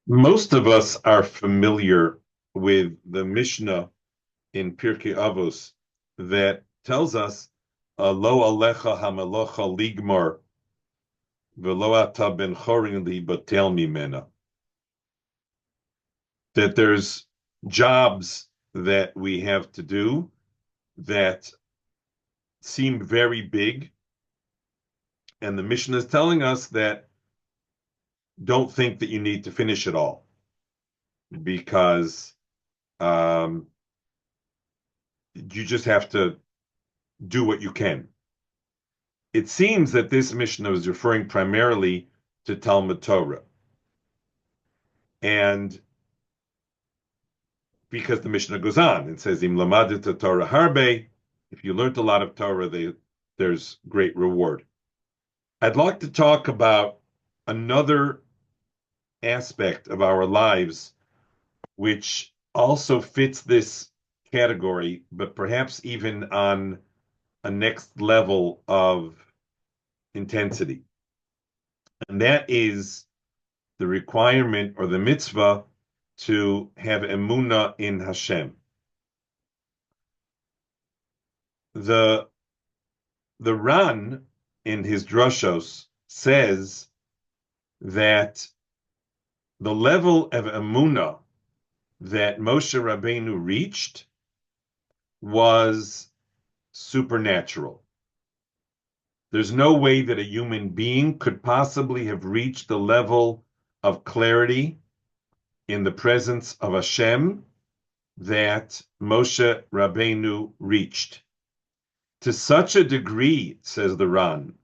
Most of us are familiar with the Mishnah in Pirkei Avos that tells us, "Lo alecha hamelocha ligmar v'lo ata ben chorin li batel mimena." That there's jobs that we have to do that seem very big, and the Mishnah is telling us that don't think that you need to finish it all because um, you just have to do what you can. It seems that this Mishnah is referring primarily to Talmud Torah. And because the Mishnah goes on and says, Im lamadit Torah harbe, if you learned a lot of Torah, there's great reward. I'd like to talk about another aspect of our lives, which also fits this category, but perhaps even on a next level of intensity. And that is the requirement or the mitzvah to have Emunah in Hashem. The the Ran in his drashos says that the level of Emunah that Moshe Rabbeinu reached was supernatural. There's no way that a human being could possibly have reached the level of clarity in the presence of Hashem that Moshe Rabbeinu reached. To such a degree, says the Ran,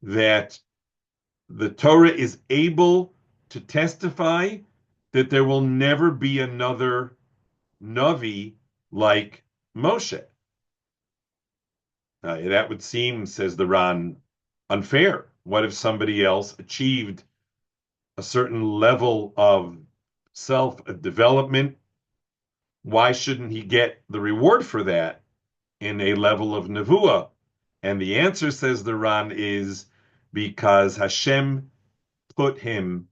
that the Torah is able to testify that there will never be another Navi like Moshe. That would seem, says the Ran, unfair. What if somebody else achieved a certain level of self-development? Why shouldn't he get the reward for that in a level of nevuah? And the answer, says the Ran, is because Hashem put him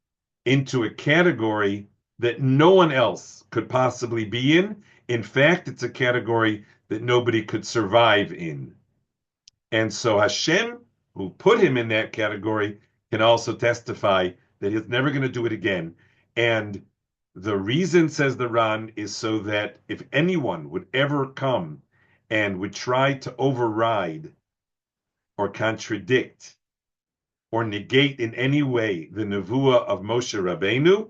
into a category that no one else could possibly be in. In fact, it's a category that nobody could survive in. And so Hashem, who put him in that category, can also testify that he's never going to do it again. And the reason, says the Ran, is so that if anyone would ever come and would try to override or contradict or negate in any way the nevuah of Moshe Rabbeinu,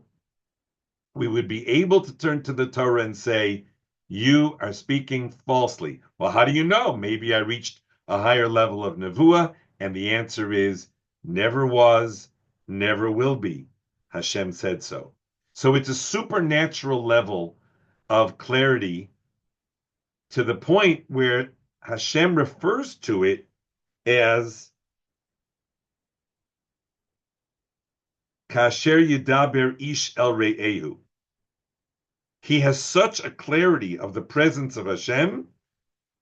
we would be able to turn to the Torah and say, you are speaking falsely. Well, how do you know? Maybe I reached a higher level of nevuah, and the answer is never was, never will be. Hashem said so. So it's a supernatural level of clarity to the point where Hashem refers to it as Kasher Yidaber Ish El Re'ehu. He has such a clarity of the presence of Hashem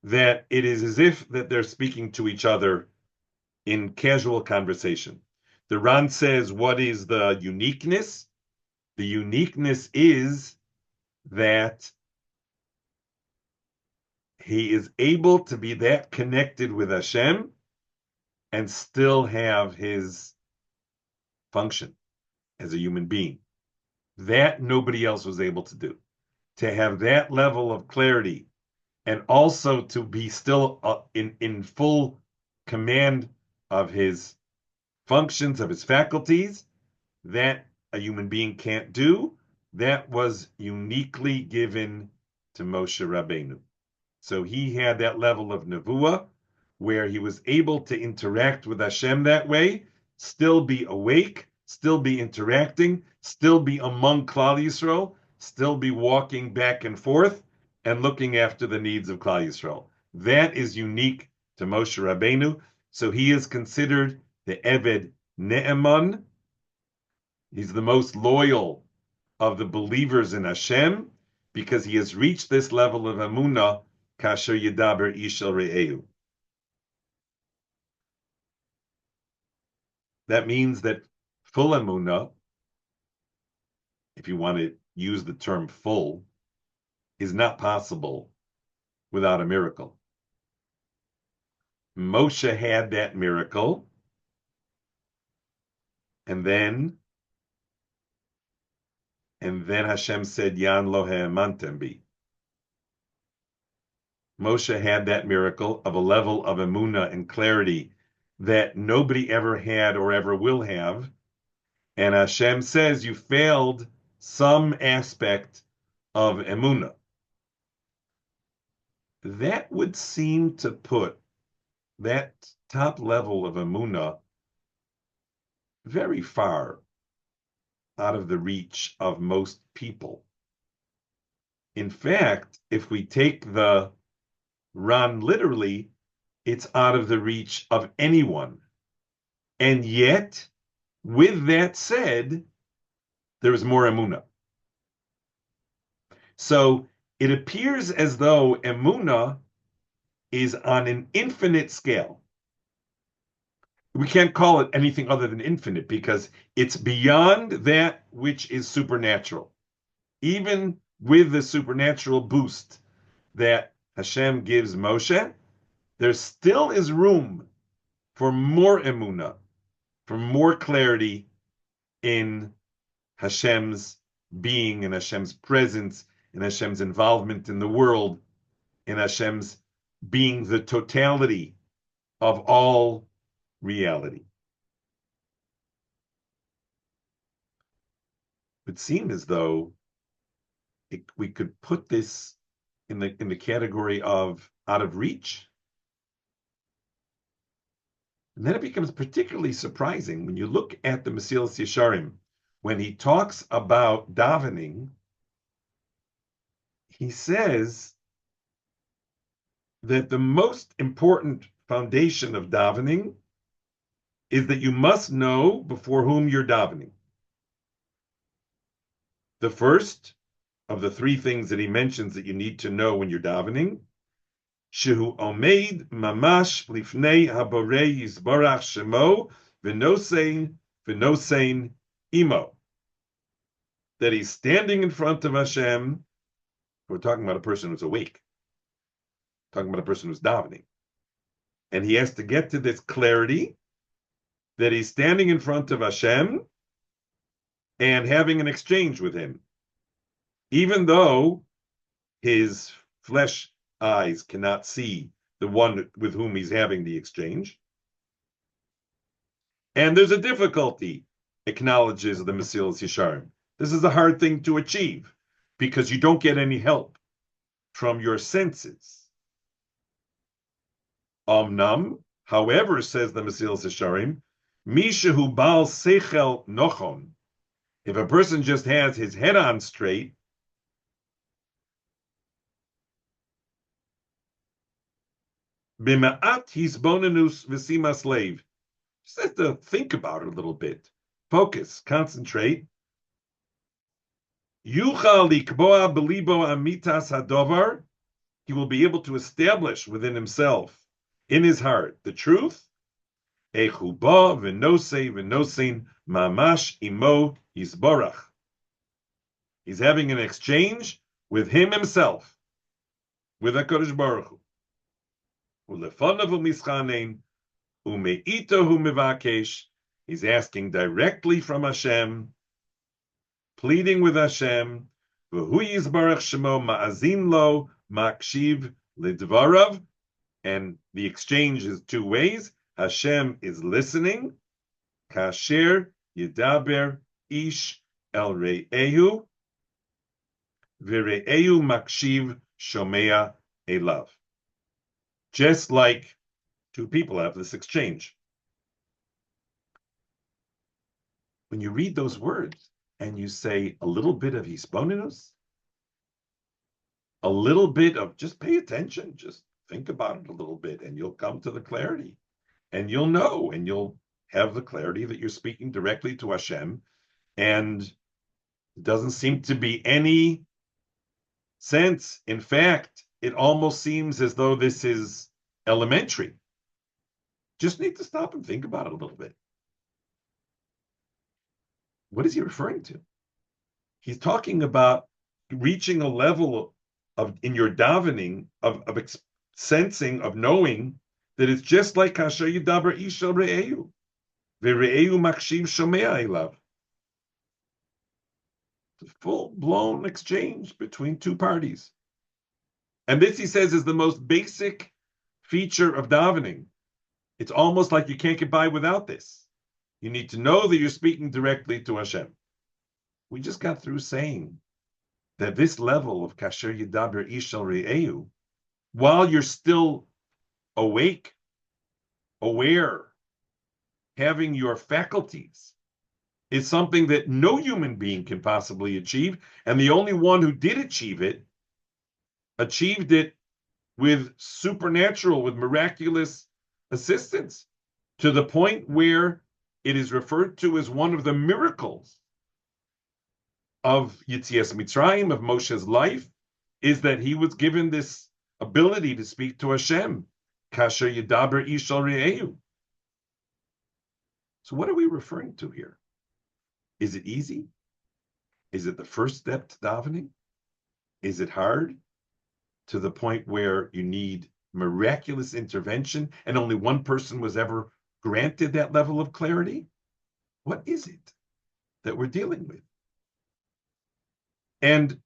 that it is as if that they're speaking to each other in casual conversation. The Ran says, what is the uniqueness? The uniqueness is that he is able to be that connected with Hashem and still have his function as a human being. That nobody else was able to do. To have that level of clarity and also to be still in full command of his functions, of his faculties, that a human being can't do, that was uniquely given to Moshe Rabbeinu. So he had that level of nevuah where he was able to interact with Hashem that way, still be awake, still be interacting, still be among Klal Yisrael, still be walking back and forth and looking after the needs of Klal Yisrael. That is unique to Moshe Rabbeinu. So he is considered the Eved Ne'eman. He's the most loyal of the believers in Hashem because he has reached this level of Emunah, Kasher Yidaber Ish El Re'ehu. That means that full Emunah if you want to use the term full, is not possible without a miracle. Moshe had that miracle, and then Hashem said, Yan lo ha'emantem bi. Moshe had that miracle of a level of Emunah and clarity that nobody ever had or ever will have. And Hashem says, you failed some aspect of Emunah. That would seem to put that top level of Emunah very far out of the reach of most people. In fact, if we take the Ran literally, it's out of the reach of anyone. And yet, with that said, there is more Emunah. So it appears as though Emunah is on an infinite scale. We can't call it anything other than infinite because it's beyond that which is supernatural. Even with the supernatural boost that Hashem gives Moshe, there still is room for more Emunah, for more clarity in Hashem's being, in Hashem's presence, in Hashem's involvement in the world, in Hashem's being the totality of all reality. It seemed as though we could put this in the category of out of reach. And then it becomes particularly surprising when you look at the Mesilas Yesharim, when he talks about davening, he says that the most important foundation of davening is that you must know before whom you're davening. The first of the three things that he mentions that you need to know when you're davening, Shehu Omeid Mamash Lifnei Haborei Yisbarach Shemo V'nosein Imo. That he's standing in front of Hashem. We're talking about a person who's awake. Talking about a person who's davening. And he has to get to this clarity that he's standing in front of Hashem and having an exchange with him. Even though his flesh eyes cannot see the one with whom he's having the exchange. And there's a difficulty, acknowledges the Mesilas Yesharim. This is a hard thing to achieve because you don't get any help from your senses. Omnam, however, says the Mesilas Yesharim, Mishahu Baal Seichel Nochon. If a person just has his head on straight, B'ma'at hisbonenus v'simas leiv. Just have to think about it a little bit. Focus, concentrate. Yuchal likboa belibo amitas hadovar. He will be able to establish within himself, in his heart, the truth. Echuba v'nosein mamash imo yisborach. He's having an exchange with him himself, with HaKadosh Baruch Hu. He's asking directly from Hashem, pleading with Hashem, and the exchange is two ways. Hashem is listening, kasher yidaber ish el re'ehu, v're'ehu makshiv shomea elav. Just like two people have this exchange. When you read those words and you say a little bit of hisbonenus, a little bit of just pay attention, just think about it a little bit, and you'll come to the clarity. And you'll know, and you'll have the clarity that you're speaking directly to Hashem. And it doesn't seem to be any sense. In fact, it almost seems as though this is elementary. Just need to stop and think about it a little bit. What is he referring to? He's talking about reaching a level of in your davening of sensing, of knowing that it's just like Kasher Yidaber Ishel Re'eu. Ve're'eu Makshim Shomea Elav. It's a full-blown exchange between two parties. And this, he says, is the most basic feature of davening. It's almost like you can't get by without this. You need to know that you're speaking directly to Hashem. We just got through saying that this level of Kasher Yidaber Ishal Re'eu, while you're still awake, aware, having your faculties, is something that no human being can possibly achieve. And the only one who did achieved it with supernatural, with miraculous assistance, to the point where it is referred to as one of the miracles of Yitzias Mitzrayim, of Moshe's life, is that he was given this ability to speak to Hashem. Kasher Yidaber Ishal Re'eu. So what are we referring to here? Is it easy? Is it the first step to davening? Is it hard to the point where you need miraculous intervention and only one person was ever granted that level of clarity? What is it that we're dealing with? And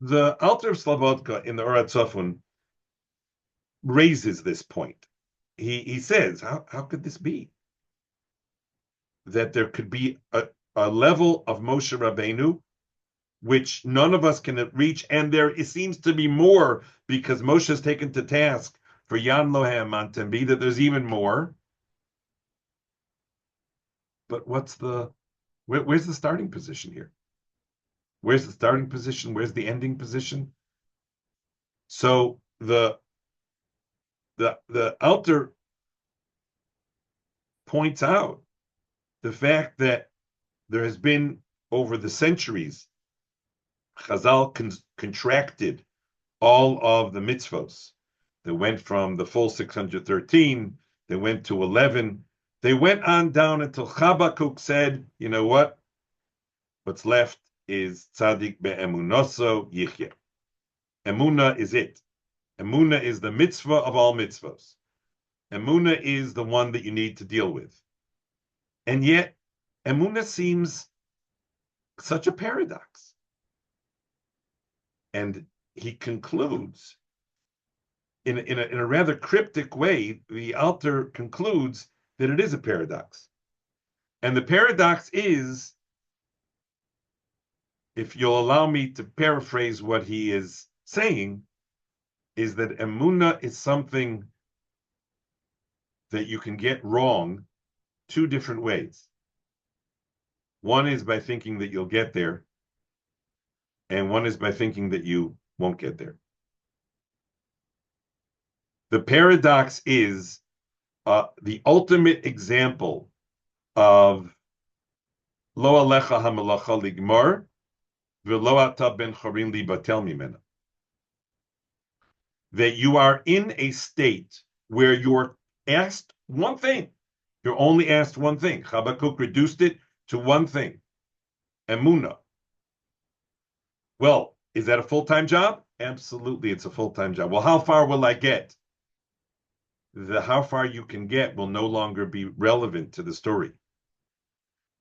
the Alter of Slobodka in the Orat Sofun raises this point. He says, how could this be? That there could be a level of Moshe Rabbeinu which none of us can reach, and it seems to be more because Moshe is taken to task for Yan Lohem Antembi, that there's even more. But where's the starting position here? Where's the starting position? Where's the ending position? So the Alter points out the fact that there has been, over the centuries, Chazal contracted all of the mitzvos. They went from the full 613, they went to 11, they went on down until Habakkuk said, you know what? What's left is Tzadik be'emunoso yichya. Emunah is it. Emunah is the mitzvah of all mitzvos. Emunah is the one that you need to deal with. And yet, Emunah seems such a paradox. And he concludes, in a rather cryptic way, the Alter concludes that it is a paradox. And the paradox is, if you'll allow me to paraphrase what he is saying, is that Emunah is something that you can get wrong two different ways. One is by thinking that you'll get there, and one is by thinking that you won't get there. The paradox is the ultimate example of lo alecha hamalacha ligmar v'lo ata ben chorin libatel mimena. That you are in a state where you're asked one thing. You're only asked one thing. Habakkuk reduced it to one thing, Emunah. Well, is that a full-time job? Absolutely, it's a full-time job. Well, how far will I get? How far you can get will no longer be relevant to the story.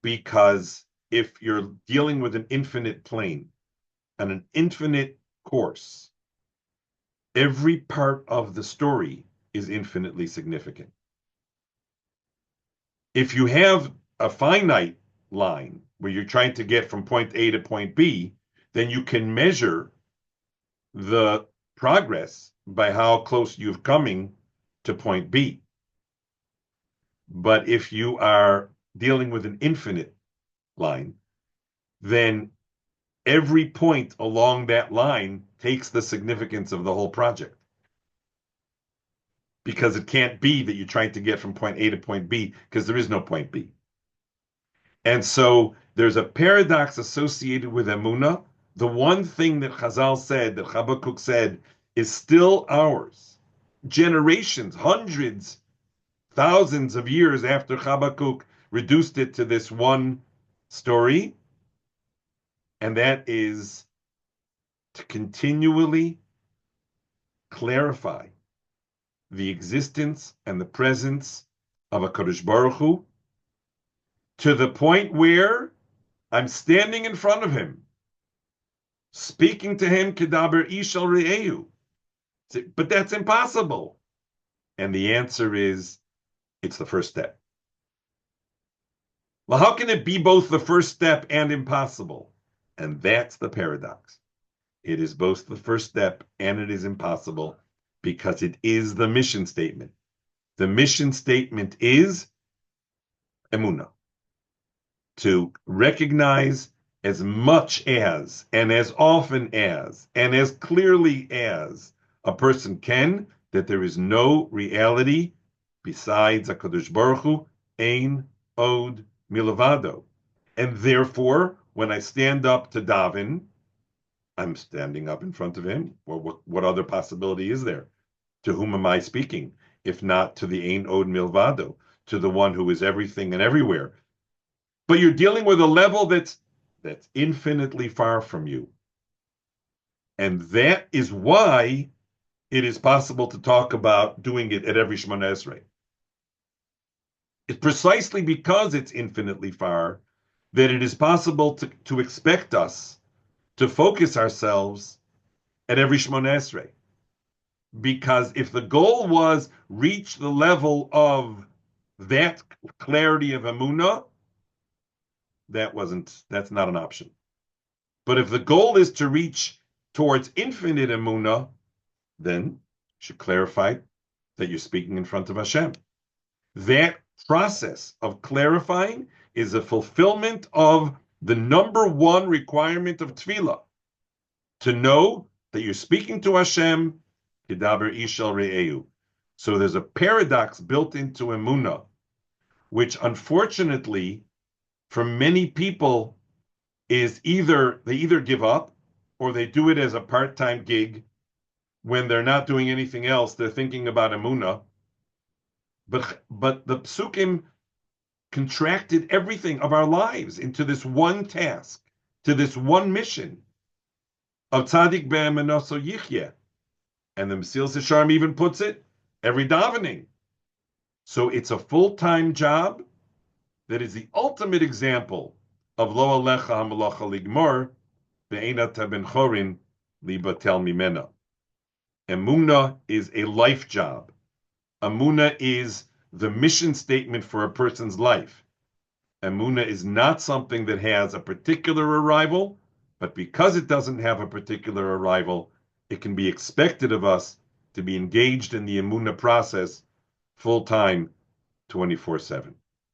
Because if you're dealing with an infinite plane and an infinite course, every part of the story is infinitely significant. If you have a finite line where you're trying to get from point A to point B, then you can measure the progress by how close you're coming to point B. But if you are dealing with an infinite line, then every point along that line takes the significance of the whole project. Because it can't be that you're trying to get from point A to point B, because there is no point B. And so there's a paradox associated with Emunah. The one thing that Chazal said, that Habakkuk said, is still ours. Generations, hundreds, thousands of years after Habakkuk reduced it to this one story, and that is to continually clarify the existence and the presence of a Kadosh Baruch Hu to the point where I'm standing in front of him, speaking to him, Kedaber Ishal Re'ehu. But that's impossible. And the answer is, it's the first step. Well, how can it be both the first step and impossible? And that's the paradox. It is both the first step and it is impossible because it is the mission statement. The mission statement is Emunah. To recognize as much as and as often as and as clearly as a person can that there is no reality besides HaKadosh Baruch Hu, Ein Od Milavado. And therefore, when I stand up to daven, I'm standing up in front of him. Well, what other possibility is there? To whom am I speaking? If not to the Ein Od Milvado, to the one who is everything and everywhere. But you're dealing with a level that's infinitely far from you. And that is why it is possible to talk about doing it at every Shemona Esrei. It's precisely because it's infinitely far that it is possible to expect us to focus ourselves at every Shemona Esrei. Because if the goal was reach the level of that clarity of Emunah, that's not an option. But if the goal is to reach towards infinite Emunah, then you should clarify that you're speaking in front of Hashem. That process of clarifying is a fulfillment of the number one requirement of tefillah, to know that you're speaking to Hashem, Kedaber Ishal Re'ehu. So there's a paradox built into Emunah, which unfortunately, for many people, is they either give up or they do it as a part-time gig. When they're not doing anything else, they're thinking about Emunah. But the psukim contracted everything of our lives into this one task, to this one mission of tzaddik be'emanoso yichye. And the Mesilas Yesharim even puts it every davening. So it's a full-time job that is the ultimate example of lo alecha hamalacha ligmor ve'enat ben chorin libatel mimena. Emunah is a life job. Emunah is the mission statement for a person's life. Emunah is not something that has a particular arrival, but because it doesn't have a particular arrival, it can be expected of us to be engaged in the Emunah process full-time, 24/7.